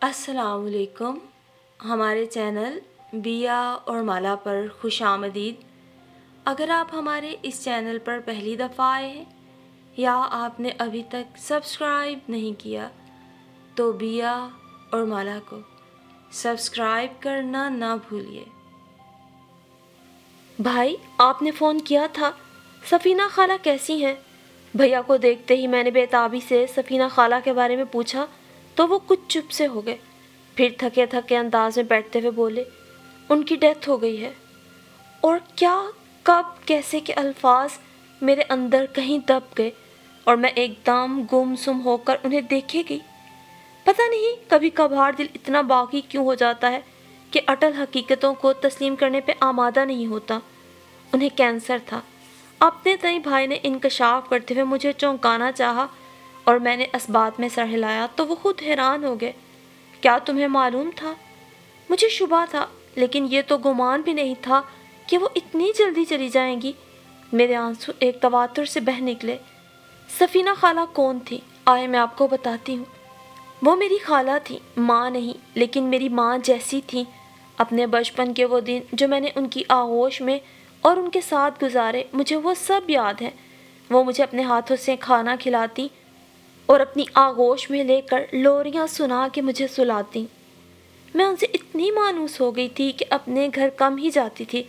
अस्सलाम वालेकुम। हमारे चैनल बिया और माला पर खुश आमदीद। अगर आप हमारे इस चैनल पर पहली दफ़ा आए हैं या आपने अभी तक सब्सक्राइब नहीं किया तो बिया और माला को सब्सक्राइब करना ना भूलिए। भाई, आपने फ़ोन किया था। सफ़ीना खाला कैसी हैं? भैया को देखते ही मैंने बेताबी से सफ़ीना खाला के बारे में पूछा तो वो कुछ चुप से हो गए। फिर थके थके अंदाज में बैठते हुए बोले, उनकी डेथ हो गई है। और क्या, कब, कैसे के अल्फाज मेरे अंदर कहीं दब गए और मैं एकदम गुमसुम होकर उन्हें देखे गई। पता नहीं कभी कभार दिल इतना बागी क्यों हो जाता है कि अटल हकीकतों को तस्लीम करने पे आमादा नहीं होता। उन्हें कैंसर था। अपने तई भाई ने इंकशाफ करते हुए मुझे चौंकाना चाहा और मैंने इस बात में सर हिलाया तो वो खुद हैरान हो गए। क्या तुम्हें मालूम था? मुझे शुबा था, लेकिन ये तो गुमान भी नहीं था कि वो इतनी जल्दी चली जाएंगी। मेरे आंसू एक तवातुर से बह निकले। सफ़ीना खाला कौन थी? आए मैं आपको बताती हूँ। वो मेरी खाला थी, माँ नहीं, लेकिन मेरी माँ जैसी थी। अपने बचपन के वो दिन जो मैंने उनकी आगोश में और उनके साथ गुजारे, मुझे वो सब याद है। वो मुझे अपने हाथों से खाना खिलाती और अपनी आगोश में लेकर लोरियाँ सुना के मुझे सुलाती। मैं उनसे इतनी मानूस हो गई थी कि अपने घर कम ही जाती थी।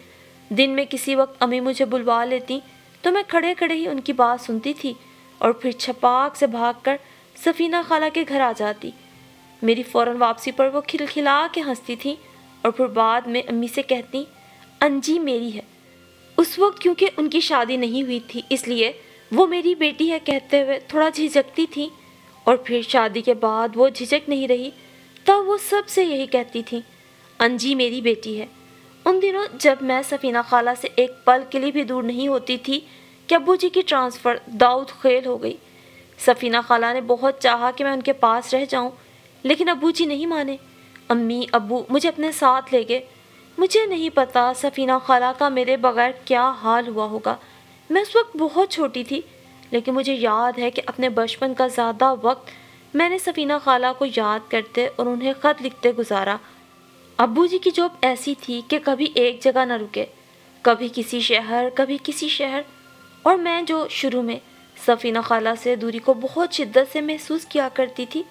दिन में किसी वक्त अम्मी मुझे बुलवा लेती तो मैं खड़े खड़े ही उनकी बात सुनती थी और फिर छपाक से भागकर सफ़ीना खाला के घर आ जाती। मेरी फ़ौरन वापसी पर वो खिलखिला के हंसती थी और फिर बाद में अम्मी से कहती, अंजी मेरी है। उस वक्त क्योंकि उनकी शादी नहीं हुई थी इसलिए वो मेरी बेटी है कहते हुए थोड़ा झिझकती थी, और फिर शादी के बाद वो झिझक नहीं रही तब वो सबसे यही कहती थी, अंजी मेरी बेटी है। उन दिनों जब मैं सफ़ीना खाला से एक पल के लिए भी दूर नहीं होती थी कि अब्बू जी की ट्रांसफ़र दाऊद खेल हो गई। सफ़ीना खाला ने बहुत चाहा कि मैं उनके पास रह जाऊं, लेकिन अब्बू जी नहीं माने। अम्मी अब्बू मुझे अपने साथ ले गए। मुझे नहीं पता सफ़ीना खाला का मेरे बगैर क्या हाल हुआ होगा। मैं उस वक्त बहुत छोटी थी, लेकिन मुझे याद है कि अपने बचपन का ज़्यादा वक्त मैंने सफ़ीना खाला को याद करते और उन्हें ख़त लिखते गुजारा। अब्बू जी की जॉब ऐसी थी कि कभी एक जगह न रुके, कभी किसी शहर कभी किसी शहर, और मैं जो शुरू में सफ़ीना खाला से दूरी को बहुत शिद्दत से महसूस किया करती थी,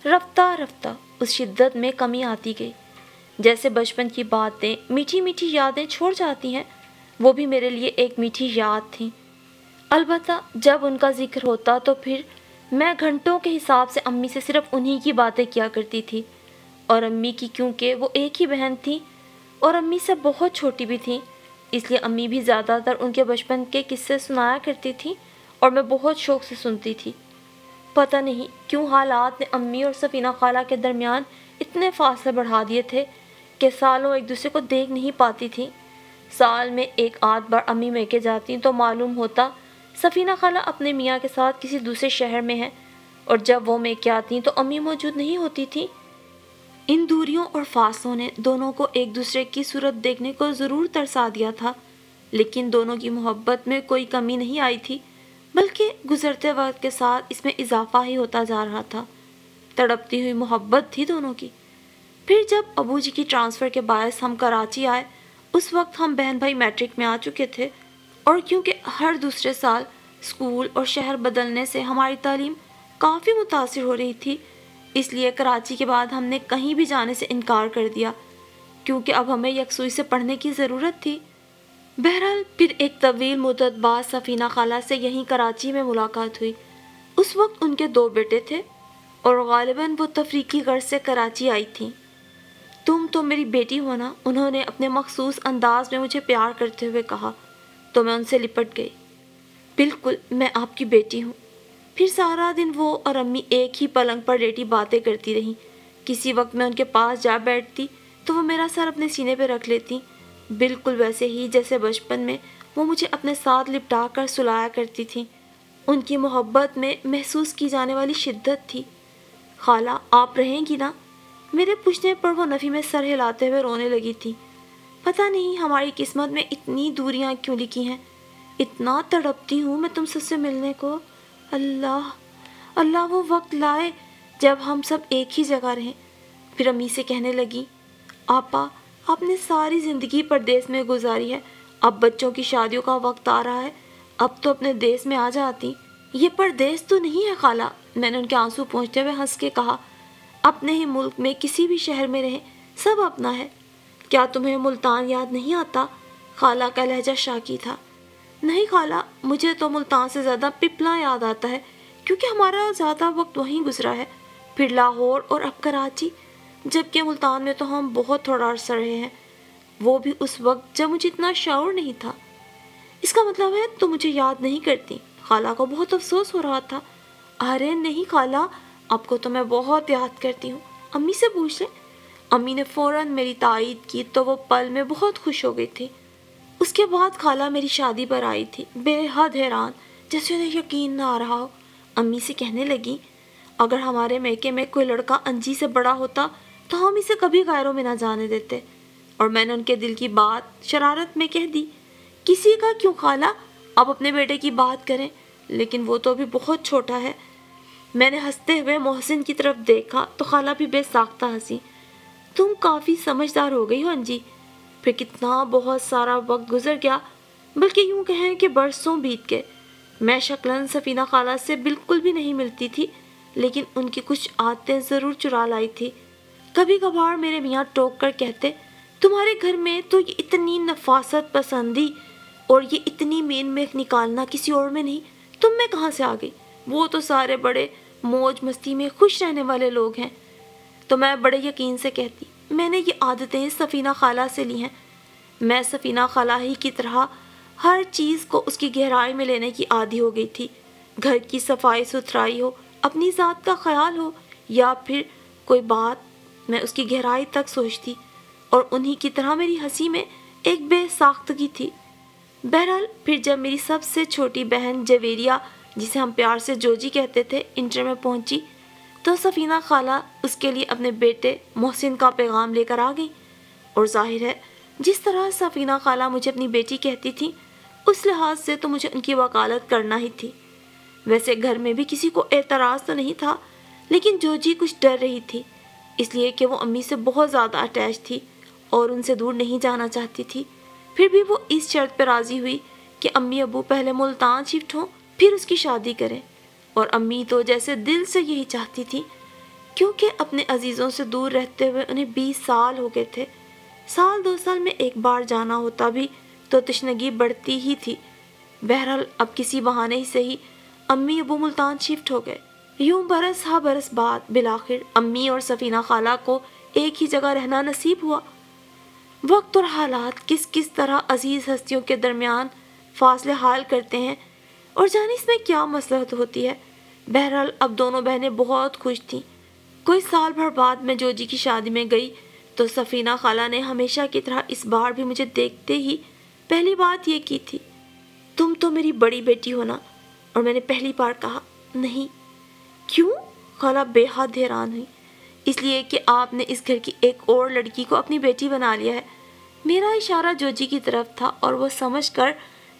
रफ्ता रफ्ता उस शिद्दत में कमी आती गई। जैसे बचपन की बातें, मीठी मीठी यादें छोड़ जाती हैं, वो भी मेरे लिए एक मीठी याद थी। अलबत्ता जब उनका जिक्र होता तो फिर मैं घंटों के हिसाब से अम्मी से सिर्फ उन्हीं की बातें किया करती थी। और अम्मी की, क्योंकि वो एक ही बहन थी और अम्मी से बहुत छोटी भी थी, इसलिए अम्मी भी ज़्यादातर उनके बचपन के किस्से सुनाया करती थी और मैं बहुत शौक़ से सुनती थी। पता नहीं क्यों हालात ने अम्मी और सफ़ीना खाला के दरमियान इतने फासले बढ़ा दिए थे कि सालों एक दूसरे को देख नहीं पाती थी। साल में एक आध बार अम्मी मैके जाती तो मालूम होता सफ़ीना खाला अपने मियाँ के साथ किसी दूसरे शहर में है, और जब वो मैके आती तो अम्मी मौजूद नहीं होती थी। इन दूरियों और फासलों ने दोनों को एक दूसरे की सूरत देखने को ज़रूर तरसा दिया था, लेकिन दोनों की मोहब्बत में कोई कमी नहीं आई थी, बल्कि गुज़रते वक्त के साथ इसमें इजाफा ही होता जा रहा था। तड़पती हुई मोहब्बत थी दोनों की। फिर जब अबू जी की ट्रांसफ़र के बायस हम कराची आए, उस वक्त हम बहन भाई मैट्रिक में आ चुके थे, और क्योंकि हर दूसरे साल स्कूल और शहर बदलने से हमारी तालीम काफ़ी मुतासिर हो रही थी, इसलिए कराची के बाद हमने कहीं भी जाने से इनकार कर दिया, क्योंकि अब हमें यकसुई से पढ़ने की ज़रूरत थी। बहरहाल फिर एक तवील मुद्दत बाद सफ़ीना खाला से यहीं कराची में मुलाकात हुई। उस वक्त उनके 2 बेटे थे और गालिबन वो तफरीकी गर्ज से कराची आई थीं। तुम तो मेरी बेटी हो ना, उन्होंने अपने मखसूस अंदाज में मुझे प्यार करते हुए कहा, तो मैं उनसे लिपट गई। बिल्कुल मैं आपकी बेटी हूँ। फिर सारा दिन वो और अम्मी एक ही पलंग पर लेटी बातें करती रहीं। किसी वक्त मैं उनके पास जा बैठती तो वो मेरा सर अपने सीने पर रख लेती, बिल्कुल वैसे ही जैसे बचपन में वो मुझे अपने साथ लिपटा कर सुलाया करती थी। उनकी मोहब्बत में महसूस की जाने वाली शिद्दत थी। खाला आप रहेंगी ना? मेरे पूछने पर वो नफ़ी में सर हिलाते हुए रोने लगी थी। पता नहीं हमारी किस्मत में इतनी दूरियां क्यों लिखी हैं। इतना तड़पती हूँ मैं तुम सबसे मिलने को। अल्लाह अल्लाह वो वक्त लाए जब हम सब एक ही जगह रहें। پھر امی سے کہنے لگی، آپا آپ نے ساری زندگی پردیس میں گزاری ہے، اب بچوں کی شادیوں کا وقت آ رہا ہے، اب تو اپنے دیس میں آ جاتی۔ یہ پردیس تو نہیں ہے خالہ، میں نے ان کے آنسو پہنچتے ہوئے ہنس کے کہا، اپنے ہی ملک میں کسی بھی شہر میں رہیں سب اپنا ہے۔ کیا تمہیں ملتان یاد نہیں آتا؟ خالہ کا لہجہ شاکی تھا۔ نہیں خالہ، مجھے تو ملتان سے زیادہ پپلا یاد آتا ہے، کیونکہ ہمارا زیادہ وقت وہیں گزرا ہے، پھر لاہور اور اب کراچی، جبکہ ملتان میں تو ہم بہت تھوڑا عرصہ رہے ہیں، وہ بھی اس وقت جب مجھے اتنا شعور نہیں تھا۔ اس کا مطلب ہے تم مجھے یاد نہیں کرتی؟ خالہ کو بہت افسوس ہو رہا تھا۔ ارے نہیں خالہ، آپ کو تو میں بہت یاد کرتی ہوں، امی سے پوچھ لیں۔ امی نے فوراً میری تائید کی تو وہ پل میں بہت خوش ہو گئی تھی۔ اس کے بعد خالہ میری شادی پر آئی تھی، بے حد حیران، جیسے انہیں یقین نہ آ رہا ہو۔ امی سے کہنے لگی، اگر ہمارے میکے میں کوئی لڑکا انجی سے بڑا ہوتا تو ہم اسے کبھی غیروں میں نہ جانے دیتے۔ اور میں نے ان کے دل کی بات شرارت میں کہہ دی، کسی کا کیوں خالہ، آپ اپنے بیٹے کی بات کریں، لیکن وہ تو ابھی بہت چھوٹا ہے۔ میں نے ہنستے ہوئے محسن کی طرف دیکھا تو خالہ بھی بے ساختہ ہنسی۔ تم کافی سمجھدار ہو گئی ہو انجی۔ پھر کتنا بہت سارا وقت گزر گیا، بلکہ یوں کہیں کہ برسوں بیت گئے۔ میں شکلاً سفینہ خالہ سے بالکل بھی نہیں ملتی تھی، لیکن ان کی کچھ عادتیں ضرور چرا لائی تھی۔ کبھی کبھار میرے میاں ٹوک کر کہتے، تمہارے گھر میں تو یہ اتنی نفاست پسندی اور یہ اتنی مین میخ نکالنا کسی اور میں نہیں، تم میں کہاں سے آ گئی؟ وہ تو سارے بڑے موج مستی میں خوش رہنے والے لوگ ہیں۔ تو میں بڑے یقین سے کہتی، میں نے یہ عادتیں سفینہ خالہ سے لی ہیں۔ میں سفینہ خالہ ہی کی طرح ہر چیز کو اس کی گہرائی میں لینے کی عادی ہو گئی تھی۔ گھر کی صفائی ستھرائی ہو، اپنی ذات کا خیال ہو، یا پھر کوئی بات، میں اس کی گہرائی تک سوچتی، اور انہی کی طرح میری ہنسی میں ایک بے ساختگی تھی۔ بہرحال پھر جب میری سب سے چھوٹی بہن جویریہ، جسے ہم پیار سے جوجی کہتے تھے، انٹر میں پہنچی تو سفینہ خالہ اس کے لیے اپنے بیٹے محسن کا پیغام لے کر آ گئی۔ اور ظاہر ہے جس طرح سفینہ خالہ مجھے اپنی بیٹی کہتی تھی، اس لحاظ سے تو مجھے ان کی وکالت کرنا ہی تھی۔ ویسے گھر میں بھی کسی کو اعتراض تو نہیں تھا، لیکن جوجی کچھ ڈر رہی تھی، اس لیے کہ وہ امی سے بہت زیادہ اٹیچ تھی اور ان سے دور نہیں جانا چاہتی تھی۔ پھر بھی وہ اس شرط پہ راضی ہوئی کہ امی ابو پہلے ملتان شفٹ ہوں، پھر اس کی شادی کریں۔ اور امی تو جیسے دل سے یہی چاہتی تھی، کیونکہ اپنے عزیزوں سے دور رہتے ہوئے انہیں 20 سال ہو گئے تھے۔ سال 2 سال میں ایک بار جانا ہوتا بھی تو تشنگی بڑھتی ہی تھی۔ بہرحال اب کسی بہانے ہی سے ہی امی ابو ملتان شفٹ ہو گئے۔ یوں برس ہا برس بعد بالآخر امی اور سفینہ خالہ کو ایک ہی جگہ رہنا نصیب ہوا۔ وقت اور حالات کس کس طرح عزیز ہستیوں کے درمیان فاصلے حال کرتے ہیں، اور جانے اس میں کیا مصلحت ہوتی ہے۔ بہرحال اب دونوں بہنیں بہت خوش تھیں۔ کوئی سال بھر بعد میں جوجی کی شادی میں گئی تو سفینہ خالہ نے ہمیشہ کی طرح اس بار بھی مجھے دیکھتے ہی پہلی بات یہ کی تھی، تم تو میری بڑی بیٹی ہو نا؟ اور میں نے پہلی بار کہا، نہیں۔ کیوں؟ خالہ بے حد حیران ہوئی۔ اس لیے کہ آپ نے اس گھر کی ایک اور لڑکی کو اپنی بیٹی بنا لیا ہے۔ میرا اشارہ جوجی کی طرف تھا اور وہ سمجھ کر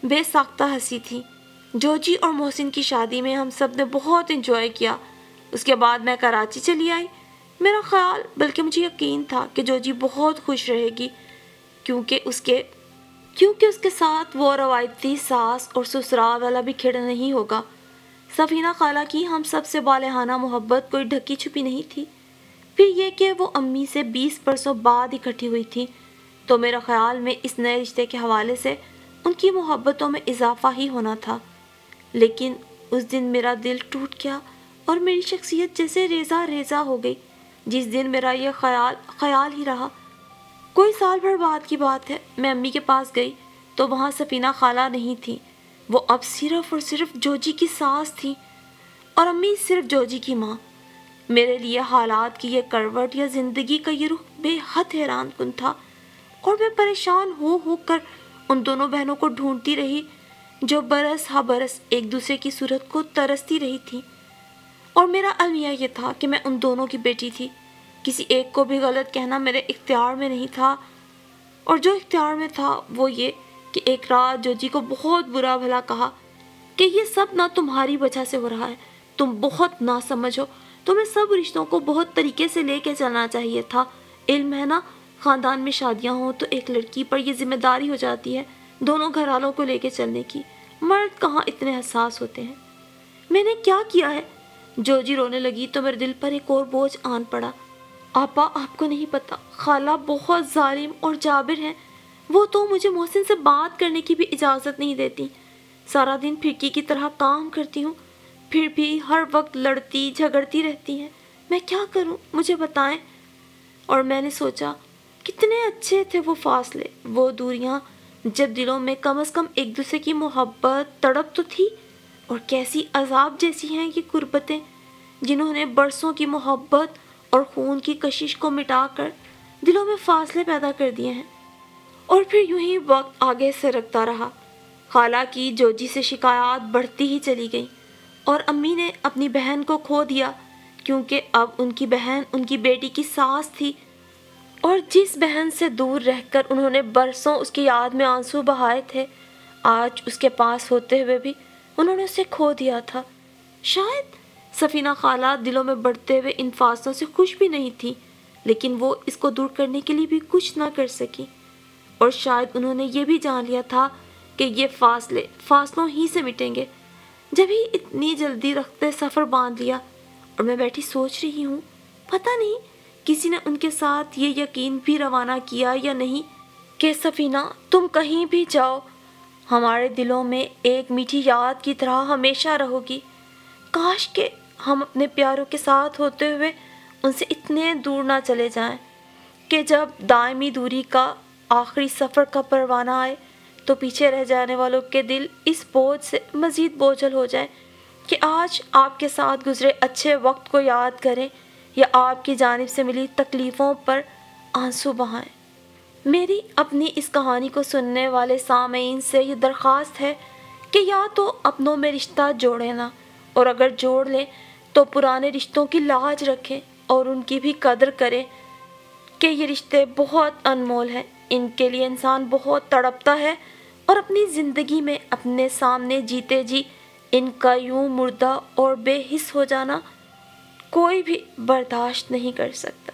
بے ساختہ ہنسی تھی۔ جوجی اور محسن کی شادی میں ہم سب نے بہت انجوائے کیا۔ اس کے بعد میں کراچی چلی آئی۔ میرا خیال بلکہ مجھے یقین تھا کہ جوجی بہت خوش رہے گی، کیونکہ اس کے ساتھ وہ روایتی ساس اور سسرال والا بھی کھڑا نہیں ہوگا۔ سفینہ خالہ کی ہم سب سے بالہانہ محبت کوئی ڈھکی چھپی نہیں تھی۔ پھر یہ کہ وہ امی سے 20 برسوں بعد اکٹھی ہوئی تھی، تو میرا خیال میں اس نئے رشتے کے حوالے سے ان کی محبتوں میں اضافہ ہی ہونا تھا۔ لیکن اس دن میرا دل ٹوٹ گیا اور میری شخصیت جیسے ریزہ ریزہ ہو گئی، جس دن میرا یہ خیال ہی رہا۔ کوئی سال بھر بعد کی بات ہے، میں امی کے پاس گئی تو وہاں سفینہ خالہ نہیں تھی، وہ اب صرف اور صرف جوجی کی ساس تھی، اور امی صرف جوجی کی ماں۔ میرے لیے حالات کی یہ کروٹ یا زندگی کا یہ رخ بے حد حیران کن تھا، اور میں پریشان ہو کر ان دونوں بہنوں کو ڈھونڈتی رہی جو برس ہا برس ایک دوسرے کی صورت کو ترستی رہی تھی۔ اور میرا المیہ یہ تھا کہ میں ان دونوں کی بیٹی تھی، کسی ایک کو بھی غلط کہنا میرے اختیار میں نہیں تھا، اور جو اختیار میں تھا وہ یہ کہ ایک رات جوجی کو بہت برا بھلا کہا کہ یہ سب نہ تمہاری وجہ سے ہو رہا ہے، تم بہت ناسمجھ ہو، तुम्हें सब रिश्तों को बहुत तरीके से लेके चलना चाहिए था। इल्म है ना, ख़ानदान में शादियाँ हों तो एक लड़की पर यह जिम्मेदारी हो जाती है दोनों घर वालों को लेके चलने की। मर्द कहाँ इतने हसास होते हैं। मैंने क्या किया है? जोजी रोने लगी तो मेरे दिल पर एक और बोझ आन पड़ा। आपा, आपको नहीं पता, खाला बहुत जालिम और जाबिर हैं। वो तो मुझे मोहसिन से बात करने की भी इजाज़त नहीं देती। सारा दिन फिरकी की तरह काम करती हूँ, फिर भी हर वक्त लड़ती झगड़ती रहती हैं। मैं क्या करूँ, मुझे बताएं। और मैंने सोचा कितने अच्छे थे वो फासले, वो दूरियाँ, जब दिलों में कम से कम एक दूसरे की मोहब्बत तड़प तो थी। और कैसी अजाब जैसी हैं ये गुर्बतें, जिन्होंने बरसों की मोहब्बत और खून की कशिश को मिटाकर दिलों में फासले पैदा कर दिए हैं। और फिर यूं ही वक्त आगे सरकता रहा। खाला की जोजी से शिकायत बढ़ती ही चली गई और अम्मी ने अपनी बहन को खो दिया, क्योंकि अब उनकी बहन उनकी बेटी की सास थी और जिस बहन से दूर रहकर उन्होंने बरसों उसकी याद में आंसू बहाए थे, आज उसके पास होते हुए भी उन्होंने उसे खो दिया था। शायद सफीना खाला दिलों में बढ़ते हुए इन फासलों से खुश भी नहीं थी, लेकिन वो इसको दूर करने के लिए भी कुछ ना कर सकी। और शायद उन्होंने ये भी जान लिया था कि ये फासले फासलों ही से मिटेंगे। जब ही इतनी जल्दी रखते सफ़र बांध लिया और मैं बैठी सोच रही हूँ, पता नहीं किसी ने उनके साथ ये यकीन भी रवाना किया या नहीं कि सफीना, तुम कहीं भी जाओ हमारे दिलों में एक मीठी याद की तरह हमेशा रहोगी। काश के हम अपने प्यारों के साथ होते हुए उनसे इतने दूर ना चले जाएं कि जब दायमी दूरी का आखिरी सफ़र का परवाना आए तो पीछे रह जाने वालों के दिल इस बोझ से मज़ीद बोझल हो जाए कि आज आपके साथ गुज़रे अच्छे वक्त को याद करें या आपकी जानिब से मिली तकलीफ़ों पर आंसू बहाएं। मेरी अपनी इस कहानी को सुनने वाले सामीन से ये दरख्वास्त है कि या तो अपनों में रिश्ता जोड़ें ना, और अगर जोड़ लें तो पुराने रिश्तों की लाज रखें और उनकी भी कदर करें कि ये रिश्ते बहुत अनमोल हैं। इनके लिए इंसान बहुत तड़पता है और अपनी ज़िंदगी में अपने सामने जीते जी इनका यूं मुर्दा और बेहिस हो जाना कोई भी बर्दाश्त नहीं कर सकता।